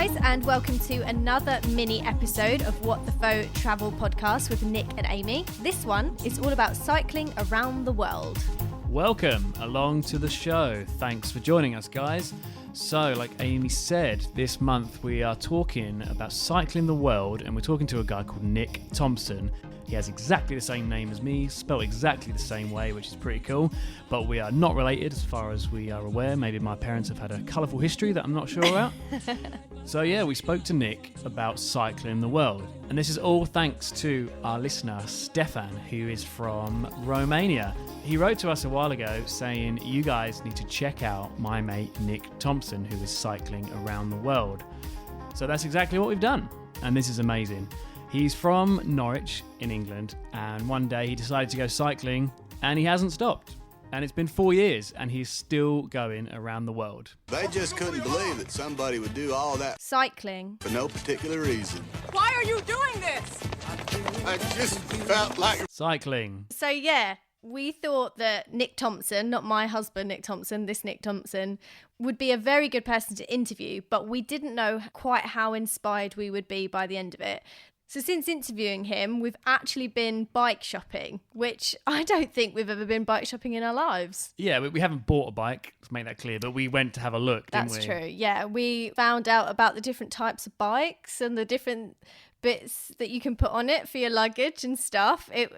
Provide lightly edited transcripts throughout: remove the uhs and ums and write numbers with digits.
guys, and welcome to another mini episode of What the Faux Travel Podcast with Nick and Amy. This one is all about cycling around the world. Welcome along to the show. Thanks for joining us, guys. So, like Amy said, this month we are talking about cycling the world, and we're talking to a guy called Nick Thomson. He has exactly the same name as me, spelled exactly the same way, which is pretty cool. But we are not related as far as we are aware. Maybe my parents have had a colourful history that I'm not sure about. So yeah, we spoke to Nick about cycling the world. And this is all thanks to our listener, Stefan, who is from Romania. He wrote to us a while ago saying, you guys need to check out my mate Nick Thomson, who is cycling around the world. So that's exactly what we've done. And this is amazing. He's from Norwich in England, and one day he decided to go cycling, and he hasn't stopped. And it's been 4 years, and he's still going around the world. They just couldn't believe that somebody would do all that Cycling. for no particular reason. Why are you doing this? I just felt like... Cycling. So yeah, we thought that Nick Thomson, not my husband Nick Thomson, this Nick Thomson, would be a very good person to interview, but we didn't know quite how inspired we would be by the end of it. So since interviewing him, we've actually been bike shopping, which I don't think we've ever been bike shopping in our lives. Yeah, we haven't bought a bike, let's make that clear, but we went to have a look, didn't we? That's true, yeah. We found out about the different types of bikes and the different bits that you can put on it for your luggage and stuff. It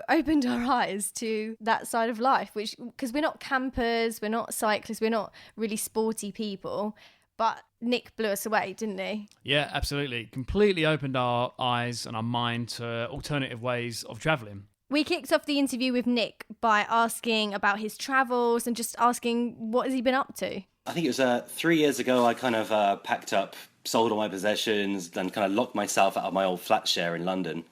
opened our eyes to that side of life, which, because we're not campers, we're not cyclists, we're not really sporty people. But Nick blew us away, didn't he? Yeah, absolutely. Completely opened our eyes and our mind to alternative ways of travelling. We kicked off the interview with Nick by asking about his travels and just asking what has he been up to. I think it was 3 years ago I kind of packed up, sold all my possessions, then kind of locked myself out of my old flat share in London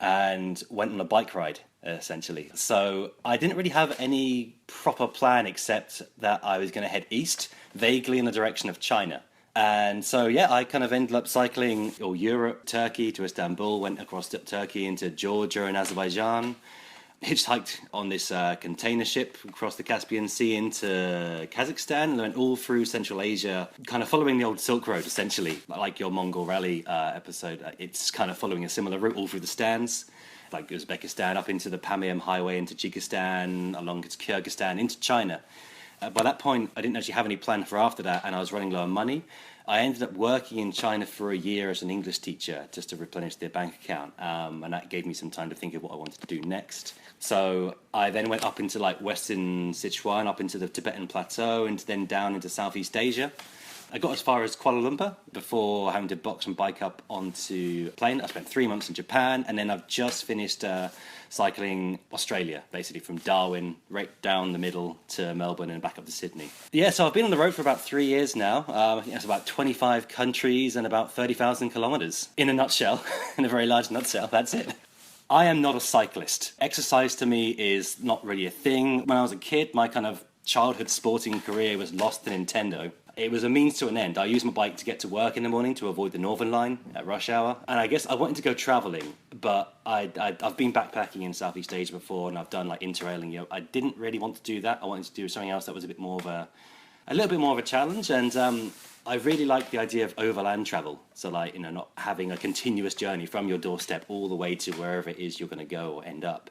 and went on a bike ride, essentially. So I didn't really have any proper plan except that I was going to head east, vaguely in the direction of China. And so, yeah, I kind of ended up cycling Europe, Turkey to Istanbul, went across Turkey into Georgia and Azerbaijan, hitchhiked on this container ship across the Caspian Sea into Kazakhstan, and went all through Central Asia, kind of following the old Silk Road, essentially, like your Mongol Rally episode. It's kind of following a similar route all through the stands, like Uzbekistan, up into the Pamirs Highway, into Tajikistan, along to Kyrgyzstan, into China. By that point, I didn't actually have any plan for after that, and I was running low on money. I ended up working in China for a year as an English teacher just to replenish their bank account, and that gave me some time to think of what I wanted to do next. So I then went up into like Western Sichuan, up into the Tibetan Plateau, and then down into Southeast Asia. I got as far as Kuala Lumpur before having to box and bike up onto a plane. I spent 3 months in Japan, and then I've just finished cycling Australia, basically from Darwin right down the middle to Melbourne and back up to Sydney. Yeah, so I've been on the road for about 3 years now. I think that's about 25 countries and about 30,000 kilometres. In a nutshell, in a very large nutshell, that's it. I am not a cyclist. Exercise to me is not really a thing. When I was a kid, my kind of childhood sporting career was lost to Nintendo. It was a means to an end. I used my bike to get to work in the morning to avoid the Northern Line at rush hour. And I guess I wanted to go travelling, but I've been backpacking in Southeast Asia before, and I've done like interrailing. I didn't really want to do that. I wanted to do something else that was a little bit more of a challenge. And I really like the idea of overland travel. So like, not having a continuous journey from your doorstep all the way to wherever it is you're going to go or end up.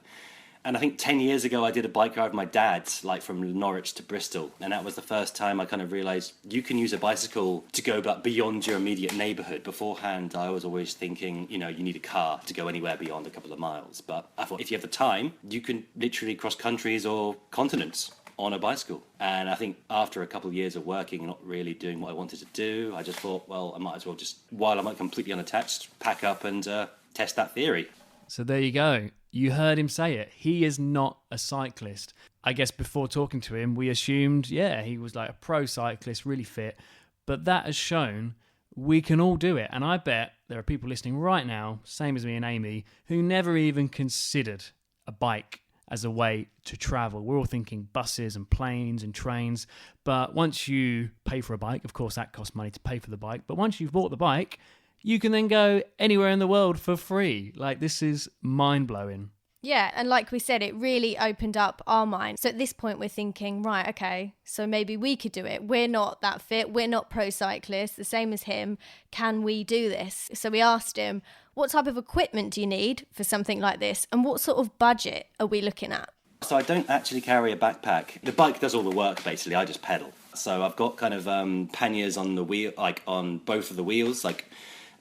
And I think 10 years ago, I did a bike ride with my dad, like from Norwich to Bristol. And that was the first time I kind of realised you can use a bicycle to go beyond your immediate neighbourhood. Beforehand, I was always thinking, you need a car to go anywhere beyond a couple of miles. But I thought if you have the time, you can literally cross countries or continents on a bicycle. And I think after a couple of years of working and not really doing what I wanted to do, I just thought, well, I might as well just, while I'm not completely unattached, pack up and test that theory. So there you go. You heard him say it. He is not a cyclist. I guess before talking to him, we assumed, he was like a pro cyclist, really fit. But that has shown we can all do it. And I bet there are people listening right now, same as me and Amy, who never even considered a bike as a way to travel. We're all thinking buses and planes and trains. But once you pay for a bike, of course that costs money to pay for the bike. But once you've bought the bike, you can then go anywhere in the world for free. Like, this is mind-blowing. Yeah, and like we said, it really opened up our mind. So at this point, we're thinking, right, okay, so maybe we could do it. We're not that fit. We're not pro cyclists, the same as him. Can we do this? So we asked him, what type of equipment do you need for something like this? And what sort of budget are we looking at? So I don't actually carry a backpack. The bike does all the work, basically. I just pedal. So I've got kind of panniers on the wheel, like on both of the wheels,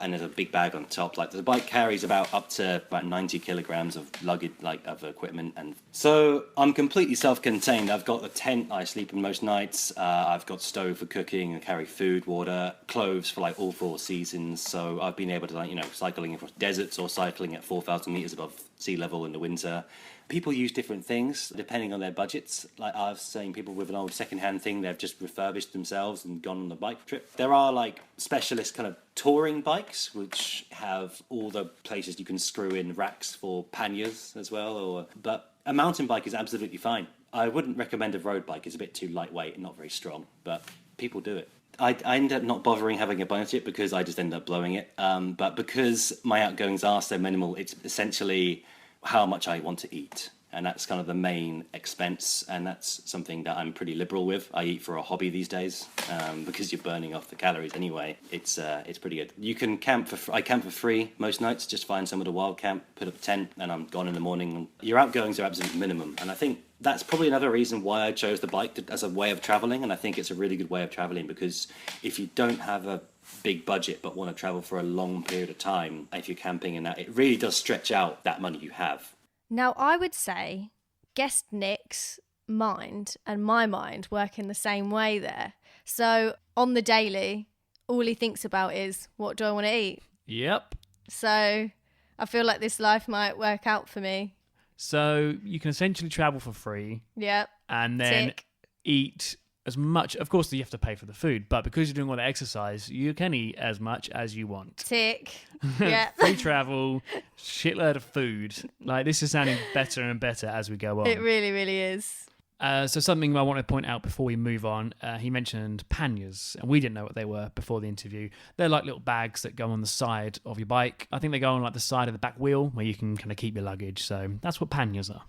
and there's a big bag on top. Like the bike carries up to 90 kilograms of luggage, like of equipment, and so I'm completely self-contained. I've got a tent I sleep in most nights. I've got stove for cooking and carry food, water, clothes for like all 4 seasons. So I've been able to cycling across deserts or cycling at 4,000 meters above sea level in the winter. People use different things depending on their budgets. Like I was saying, people with an old second-hand thing, they've just refurbished themselves and gone on a bike trip. There are like specialist kind of touring bikes, which have all the places you can screw in racks for panniers as well. But a mountain bike is absolutely fine. I wouldn't recommend a road bike. It's a bit too lightweight and not very strong, but people do it. I end up not bothering having a budget because I just end up blowing it. But because my outgoings are so minimal, it's essentially how much I want to eat. And that's kind of the main expense. And that's something that I'm pretty liberal with. I eat for a hobby these days because you're burning off the calories anyway. It's pretty good. You can camp I camp for free most nights. Just find somewhere to wild camp, put up a tent, and I'm gone in the morning. Your outgoings are absolute minimum. And I think that's probably another reason why I chose the bike as a way of traveling. And I think it's a really good way of traveling because if you don't have a big budget but want to travel for a long period of time, if you're camping and that, it really does stretch out that money you have. Now, I would say guest Nick's mind and my mind work in the same way there. So on the daily, all he thinks about is, what do I want to eat? Yep. So I feel like this life might work out for me. So you can essentially travel for free. Yep. And then Tick. eat as much. Of course, you have to pay for the food, but because you're doing all the exercise, you can eat as much as you want. Tick. Yeah. Free travel, shitload of food. Like, this is sounding better and better as we go on. It really, really is. So something I want to point out before we move on, he mentioned panniers, and we didn't know what they were before the interview. They're like little bags that go on the side of your bike. I think they go on like the side of the back wheel where you can kind of keep your luggage. So that's what panniers are.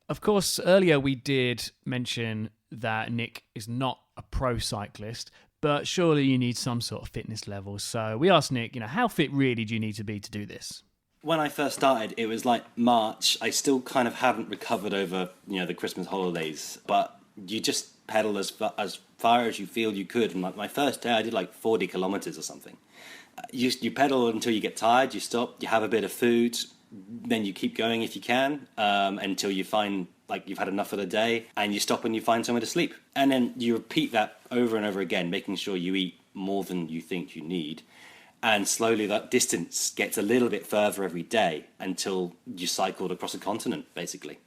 Of course, earlier we did mention that Nick is not a pro cyclist, but surely you need some sort of fitness level. So we asked Nick, how fit really do you need to be to do this? When I first started, it was like March. I still kind of haven't recovered over, the Christmas holidays, but you just pedal as far as you feel you could. And like my first day, I did like 40 kilometers or something. You pedal until you get tired, you stop, you have a bit of food, then you keep going if you can, until you find like you've had enough for the day, and you stop and you find somewhere to sleep. And then you repeat that over and over again, making sure you eat more than you think you need. And slowly that distance gets a little bit further every day until you cycled across a continent, basically.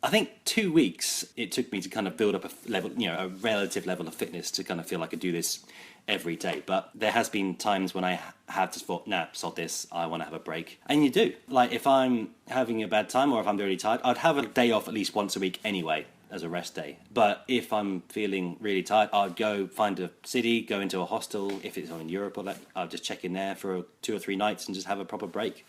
I think 2 weeks it took me to kind of build up a level, a relative level of fitness to kind of feel like I could do this every day. But there has been times when I have just thought, nah, sod this, I want to have a break. And you do. Like if I'm having a bad time or if I'm really tired, I'd have a day off at least once a week anyway as a rest day. But if I'm feeling really tired, I'd go find a city, go into a hostel. If it's in Europe or that, I'll just check in there for 2 or 3 nights and just have a proper break.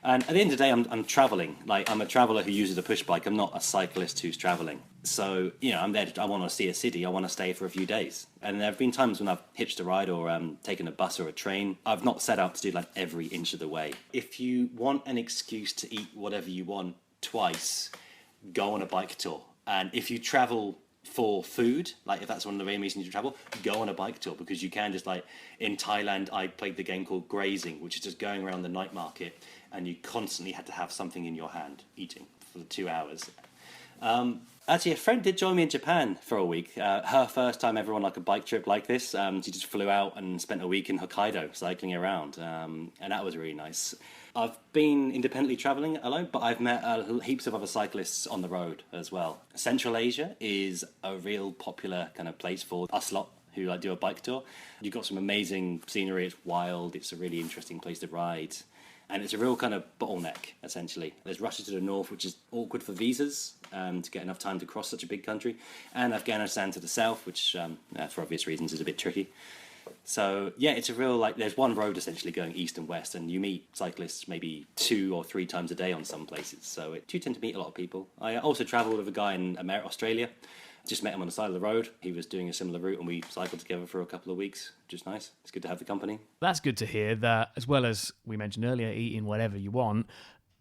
And at the end of the day, I'm traveling. Like I'm a traveler who uses a push bike. I'm not a cyclist who's traveling. So, I'm there. I want to see a city. I want to stay for a few days. And there have been times when I've hitched a ride or taken a bus or a train. I've not set out to do like every inch of the way. If you want an excuse to eat whatever you want twice, go on a bike tour. And if you travel for food, like if that's one of the main reasons you travel, go on a bike tour, because you can just like in Thailand, I played the game called Grazing, which is just going around the night market and you constantly had to have something in your hand eating for 2 hours. Actually, a friend did join me in Japan for a week. Her first time ever on like a bike trip like this. She just flew out and spent a week in Hokkaido cycling around, and that was really nice. I've been independently travelling alone, but I've met heaps of other cyclists on the road as well. Central Asia is a real popular kind of place for us lot who like do a bike tour. You've got some amazing scenery, it's wild, it's a really interesting place to ride. And it's a real kind of bottleneck, essentially. There's Russia to the north, which is awkward for visas to get enough time to cross such a big country. And Afghanistan to the south, which, for obvious reasons, is a bit tricky. So yeah, it's a real, like, there's one road essentially going east and west, and you meet cyclists maybe 2 or 3 times a day on some places. So it do tend to meet a lot of people. I also travelled with a guy in Australia. Just met him on the side of the road. He was doing a similar route, and we cycled together for a couple of weeks, which is nice. It's good to have the company. That's good to hear that, as well as we mentioned earlier, eating whatever you want,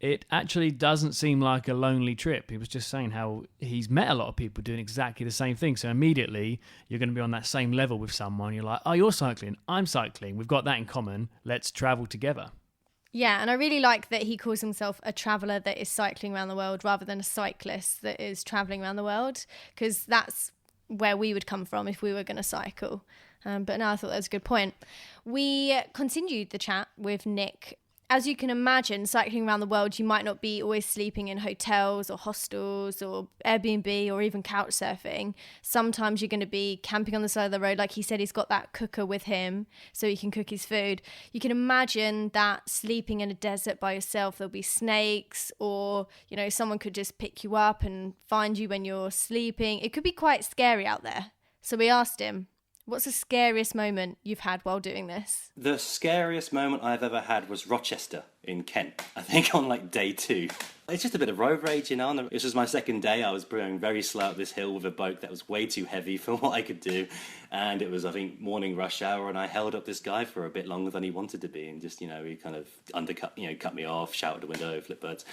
it actually doesn't seem like a lonely trip. He was just saying how he's met a lot of people doing exactly the same thing. So immediately you're going to be on that same level with someone. You're like, oh, you're cycling, I'm cycling. We've got that in common. Let's travel together. Yeah, and I really like that he calls himself a traveller that is cycling around the world rather than a cyclist that is travelling around the world, because that's where we would come from if we were going to cycle. But no, I thought that was a good point. We continued the chat with Nick. As you can imagine, cycling around the world, you might not be always sleeping in hotels or hostels or Airbnb or even couch surfing. Sometimes you're going to be camping on the side of the road. Like he said, he's got that cooker with him so he can cook his food. You can imagine that sleeping in a desert by yourself, there'll be snakes, or, you know, someone could just pick you up and find you when you're sleeping. It could be quite scary out there. So we asked him, what's the scariest moment you've had while doing this? The scariest moment I've ever had was Rochester in Kent, I think on like day 2. It's just a bit of road rage, you know. This was my second day. I was going very slow up this hill with a boat that was way too heavy for what I could do. And it was, I think, morning rush hour, and I held up this guy for a bit longer than he wanted to be. And just, you know, he kind of cut me off, shouted the window, flip birds.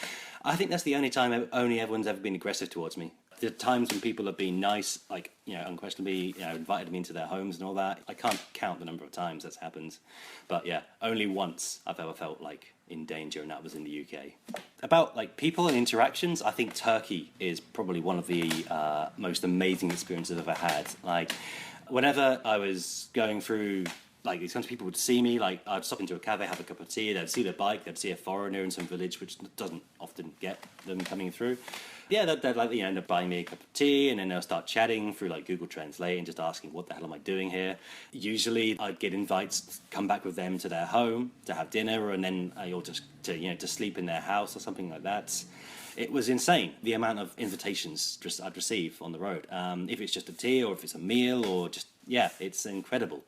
I think that's the only time everyone's ever been aggressive towards me. The times when people have been nice, like, you know, unquestionably, you know, invited me into their homes and all that, I can't count the number of times that's happened. But yeah, only once I've ever felt like in danger, and that was in the UK. About like people and interactions, I think Turkey is probably one of the most amazing experiences I've ever had. Like, whenever I was going through, like, these kinds of people would see me, like, I'd stop into a cafe, have a cup of tea, they'd see the bike, they'd see a foreigner in some village, which doesn't often get them coming through. Yeah, they'd like, you know, end up buying me a cup of tea, and then they'll start chatting through like Google Translate and just asking, what the hell am I doing here? Usually I'd get invites to come back with them to their home to have dinner, and then or just to sleep in their house or something like that. It was insane, the amount of invitations I'd receive on the road. If it's just a tea or if it's a meal or just, yeah, it's incredible.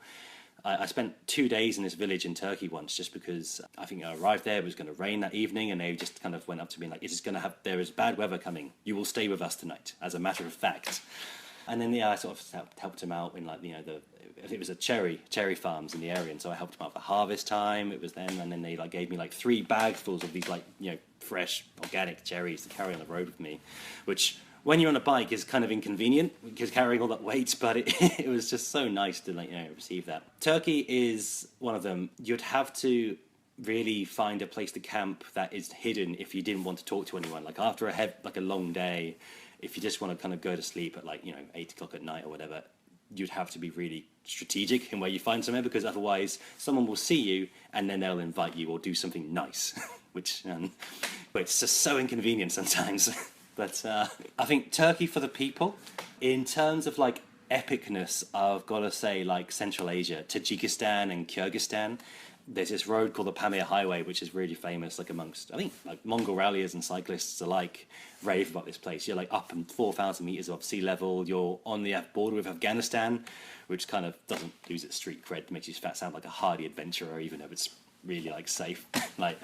I spent 2 days in this village in Turkey once, just because I think I arrived there, it was going to rain that evening, and they just kind of went up to me like, there is bad weather coming. You will stay with us tonight, as a matter of fact. And then, yeah, I sort of helped him out in, like, you know, I think it was a cherry farms in the area, and so I helped him out for harvest time. It was then, and then they like gave me like 3 bagfuls of these, like, you know, fresh organic cherries to carry on the road with me, which, when you're on a bike, is kind of inconvenient because carrying all that weight, but it was just so nice to, like, you know, receive that. Turkey is one of them. You'd have to really find a place to camp that is hidden if you didn't want to talk to anyone. Like, after a long day, if you just want to kind of go to sleep at, like, you know, 8 o'clock at night or whatever, you'd have to be really strategic in where you find somewhere, because otherwise someone will see you and then they'll invite you or do something nice, which it's just so inconvenient sometimes. But I think Turkey for the people. In terms of, like, epicness, I've got to say, like, Central Asia, Tajikistan and Kyrgyzstan, there's this road called the Pamir Highway, which is really famous, like, amongst, I think, like, Mongol ralliers and cyclists alike rave about this place. You're, like, up 4,000 meters above sea level. You're on the border with Afghanistan, which kind of doesn't lose its street cred, makes you sound like a hardy adventurer, even though it's really, like, safe. Like,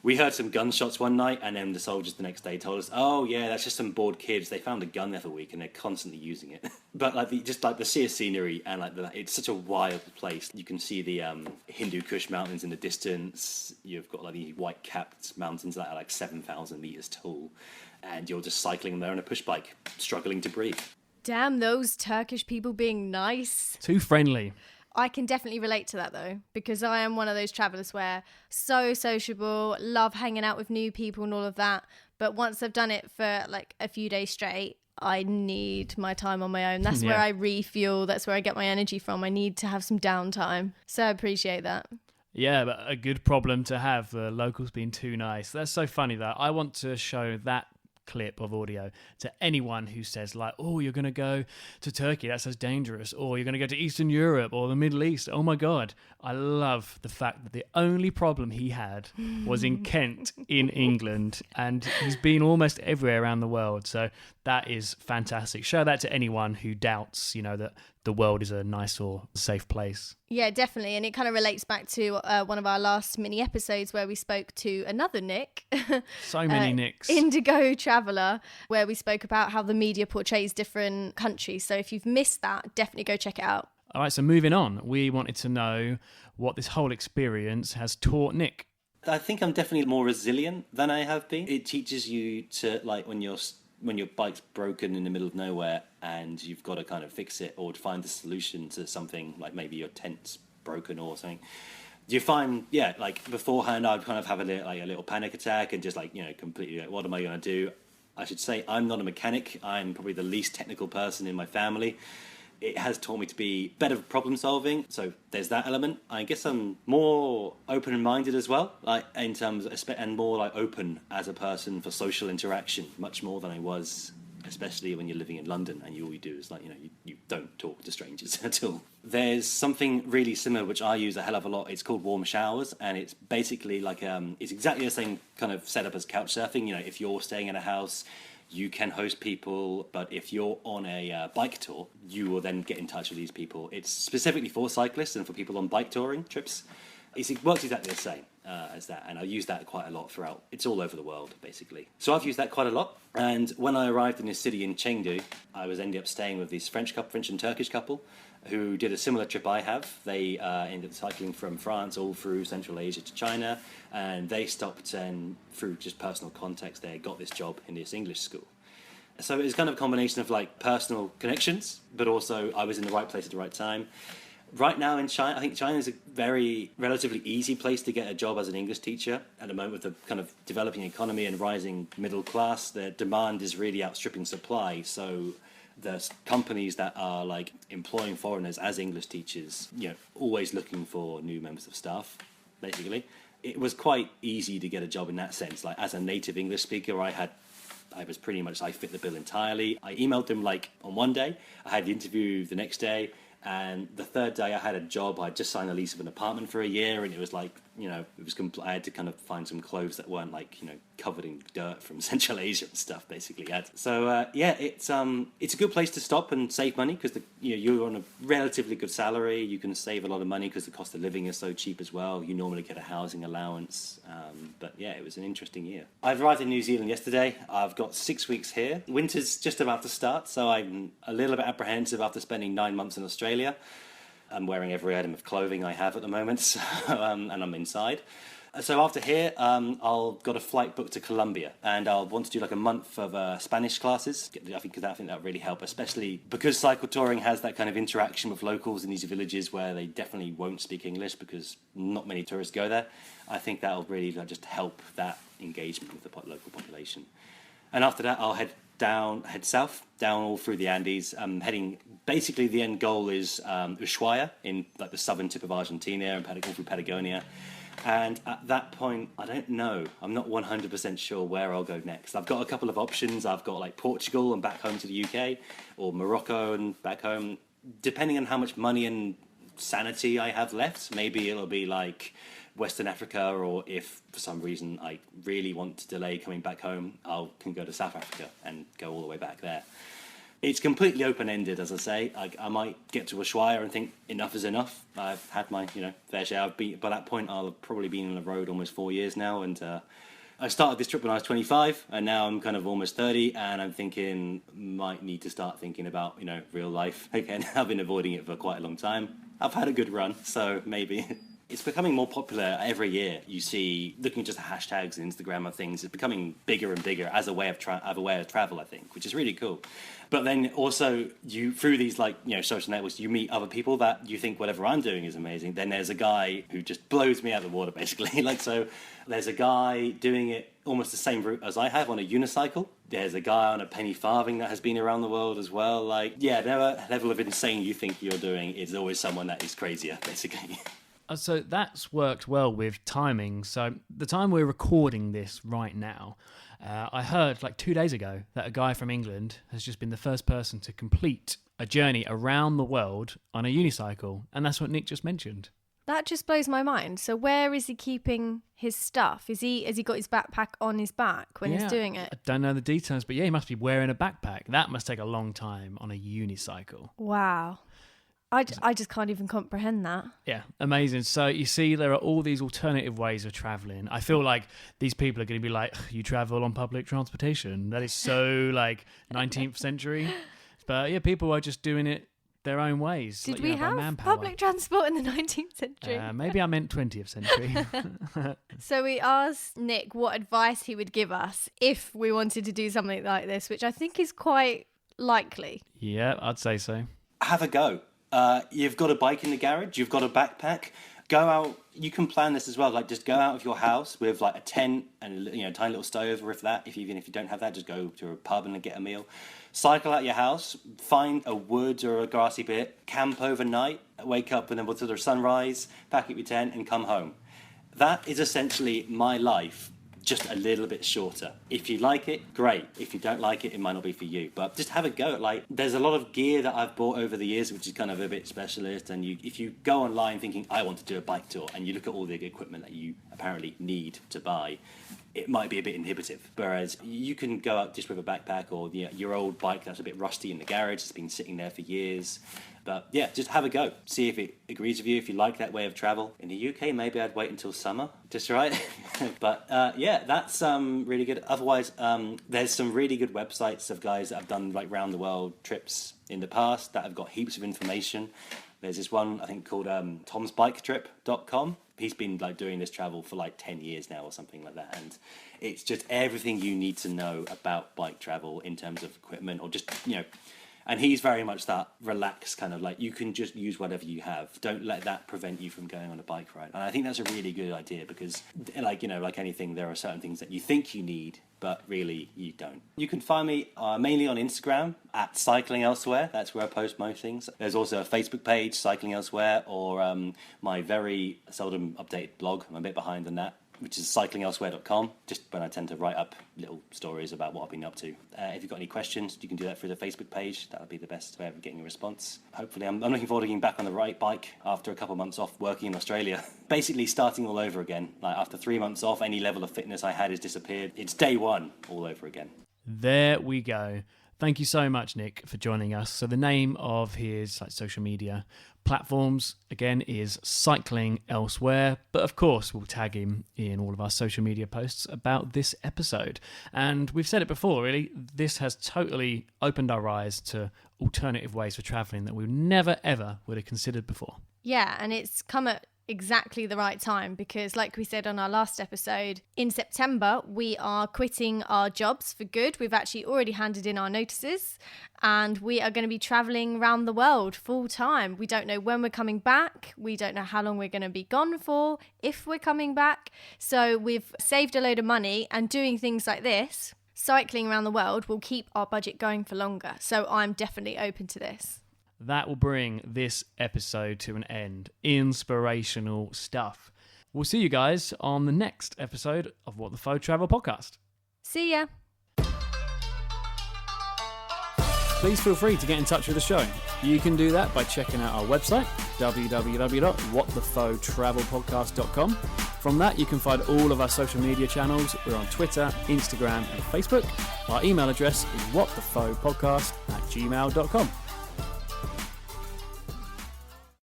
we heard some gunshots one night, and then the soldiers the next day told us, oh, yeah, that's just some bored kids. They found a gun the other week, and they're constantly using it. But, like, the sheer scenery, and, like, it's such a wild place. You can see the Hindu Kush mountains in the distance. You've got, like, the white-capped mountains that are, like, 7,000 meters tall. And you're just cycling there on a push bike, struggling to breathe. Damn those Turkish people being nice. Too friendly. I can definitely relate to that, though, because I am one of those travellers where so sociable, love hanging out with new people and all of that. But once I've done it for like a few days straight, I need my time on my own. That's where I refuel. That's where I get my energy from. I need to have some downtime. So I appreciate that. Yeah, but a good problem to have, the locals being too nice. That's so funny, though. I want to show that clip of audio to anyone who says, like, oh, you're going to go to Turkey, that sounds dangerous, or you're going to go to Eastern Europe or the Middle East. Oh my God. I love the fact that the only problem he had was in Kent in England, and he's been almost everywhere around the world. So that is fantastic. Show that to anyone who doubts, you know, that the world is a nice or safe place. Yeah, definitely. And it kind of relates back to one of our last mini episodes where we spoke to another Nick. So many Nicks. Indigo Traveller, where we spoke about how the media portrays different countries. So if you've missed that, definitely go check it out. All right, so moving on, we wanted to know what this whole experience has taught Nick. I think I'm definitely more resilient than I have been. It teaches you to, like, when your bike's broken in the middle of nowhere and you've got to kind of fix it or find the solution to something, like maybe your tent's broken or something. You find, yeah, like beforehand, I'd kind of have a little panic attack and just completely like, what am I going to do? I should say I'm not a mechanic. I'm probably the least technical person in my family. It has taught me to be better at problem solving, so there's that element. I guess I'm more open-minded as well, like in terms of, and more like open as a person for social interaction, much more than I was, especially when you're living in London and all you do is you don't talk to strangers at all. There's something really similar which I use a hell of a lot. It's called warm showers, and it's basically like it's exactly the same kind of setup as couch surfing. If you're staying in a house, you can host people, but if you're on a bike tour, you will then get in touch with these people. It's specifically for cyclists and for people on bike touring trips. It works exactly the same as that, and I use that quite a lot throughout. It's all over the world, basically. So I've used that quite a lot, and when I arrived in this city in Chengdu, I ended up staying with this French and Turkish couple who did a similar trip I have. They ended up cycling from France all through Central Asia to China, and they stopped and through just personal context, they got this job in this English school. So it was kind of a combination of like personal connections, but also I was in the right place at the right time. Right now in China, I think China is a very relatively easy place to get a job as an English teacher. At the moment, with the kind of developing economy and rising middle class, the demand is really outstripping supply. So the companies that are like employing foreigners as English teachers, always looking for new members of staff, basically. It was quite easy to get a job in that sense. Like as a native English speaker, I fit the bill entirely. I emailed them like on one day. I had the interview the next day. And the third day I had a job. I just signed a lease of an apartment for a year, and it was like, I had to kind of find some clothes that weren't like, covered in dirt from Central Asia and stuff, basically. So it's a good place to stop and save money because you're on a relatively good salary. You can save a lot of money because the cost of living is so cheap as well. You normally get a housing allowance. But yeah, it was an interesting year. I've arrived in New Zealand yesterday. I've got 6 weeks here. Winter's just about to start, so I'm a little bit apprehensive after spending 9 months in Australia. I'm wearing every item of clothing I have at the moment, so, and I'm inside. So after here, I'll got a flight booked to Colombia, and I'll want to do like a month of Spanish classes. I think that would really help, especially because cycle touring has that kind of interaction with locals in these villages where they definitely won't speak English because not many tourists go there. I think that'll really just help that engagement with the local population. And after that, I'll head south, down all through the Andes. Heading, basically the end goal is Ushuaia in like the southern tip of Argentina and all through Patagonia. And at that point, I don't know. I'm not 100% sure where I'll go next. I've got a couple of options. I've got like Portugal and back home to the UK, or Morocco and back home. Depending on how much money and sanity I have left, maybe it'll be like Western Africa, or if for some reason I really want to delay coming back home, I can go to South Africa and go all the way back there. It's completely open-ended, as I say. I might get to Ushuaia and think enough is enough. I've had my fair share. By that point, I'll have probably been on the road almost 4 years now, and I started this trip when I was 25, and now I'm kind of almost 30, and I'm thinking might need to start thinking about real life again. I've been avoiding it for quite a long time. I've had a good run, so maybe. It's becoming more popular every year. You see, looking just at hashtags and Instagram and things, it's becoming bigger and bigger as a way of travel, I think, which is really cool. But then also, through these social networks, you meet other people that you think whatever I'm doing is amazing. Then there's a guy who just blows me out of the water, basically. So there's a guy doing it almost the same route as I have on a unicycle. There's a guy on a penny farthing that has been around the world as well. Whatever level of insane you think you're doing, is always someone that is crazier, basically. So that's worked well with timing. So the time we're recording this right now, I heard 2 days ago that a guy from England has just been the first person to complete a journey around the world on a unicycle. And that's what Nick just mentioned. That just blows my mind. So where is he keeping his stuff? Has he got his backpack on his back when he's doing it? I don't know the details, but he must be wearing a backpack. That must take a long time on a unicycle. Wow. I just can't even comprehend that. Yeah, amazing. So you see, there are all these alternative ways of traveling. I feel like these people are going to be like, you travel on public transportation. That is so like 19th century. But yeah, people are just doing it their own ways. Did like, we by have manpower. public transport in the 19th century? Maybe I meant 20th century. So we asked Nick what advice he would give us if we wanted to do something like this, which I think is quite likely. Yeah, I'd say so. Have a go. You've got a bike in the garage, you've got a backpack, go out. You can plan this as well, like just go out of your house with like a tent and a tiny little stove, or even if you don't have that, just go to a pub and get a meal. Cycle out your house, find a wood or a grassy bit, camp overnight, wake up and then until the sunrise, pack up your tent and come home. That is essentially my life, just a little bit shorter. If you like it, great. If you don't like it, it might not be for you. But just have a go. Like, there's a lot of gear that I've bought over the years, which is kind of a bit specialist. And if you go online thinking, I want to do a bike tour, and you look at all the equipment that you apparently need to buy, it might be a bit inhibitive. Whereas you can go out just with a backpack or your old bike that's a bit rusty in the garage, it's been sitting there for years. But yeah, just have a go. See if it agrees with you, if you like that way of travel. In the UK, maybe I'd wait until summer, just right. But yeah, that's really good. Otherwise, there's some really good websites of guys that have done like round the world trips in the past that have got heaps of information. There's this one, I think, called tomsbiketrip.com. He's been like doing this travel for like 10 years now or something like that. And it's just everything you need to know about bike travel in terms of equipment or just, and he's very much that relaxed kind of like, you can just use whatever you have. Don't let that prevent you from going on a bike ride. And I think that's a really good idea because like anything, there are certain things that you think you need, but really you don't. You can find me mainly on Instagram at Cycling Elsewhere. That's where I post most things. There's also a Facebook page, Cycling Elsewhere, or my very seldom updated blog. I'm a bit behind on that, which is cyclingelsewhere.com, just when I tend to write up little stories about what I've been up to. If you've got any questions, you can do that through the Facebook page. That would be the best way of getting a response. Hopefully, I'm looking forward to getting back on the right bike after a couple of months off working in Australia. Basically starting all over again. Like after 3 months off, any level of fitness I had has disappeared. It's day one all over again. There we go. Thank you so much, Nick, for joining us. So the name of his social media platforms, again, is Cycling Elsewhere. But of course, we'll tag him in all of our social media posts about this episode. And we've said it before, really, this has totally opened our eyes to alternative ways for travelling that we never, ever would have considered before. Yeah, and it's come at exactly the right time because, like we said on our last episode, in September we are quitting our jobs for good. We've actually already handed in our notices and we are going to be traveling around the world full time. We don't know when we're coming back. We don't know how long we're going to be gone for, if we're coming back. So we've saved a load of money, and doing things like this, cycling around the world, will keep our budget going for longer. So I'm definitely open to this. That will bring this episode to an end. Inspirational stuff. We'll see you guys on the next episode of What the Faux Travel Podcast. See ya. Please feel free to get in touch with the show. You can do that by checking out our website, www.whatthefauxtravelpodcast.com. From that, you can find all of our social media channels. We're on Twitter, Instagram, and Facebook. Our email address is whatthefauxpodcast@gmail.com.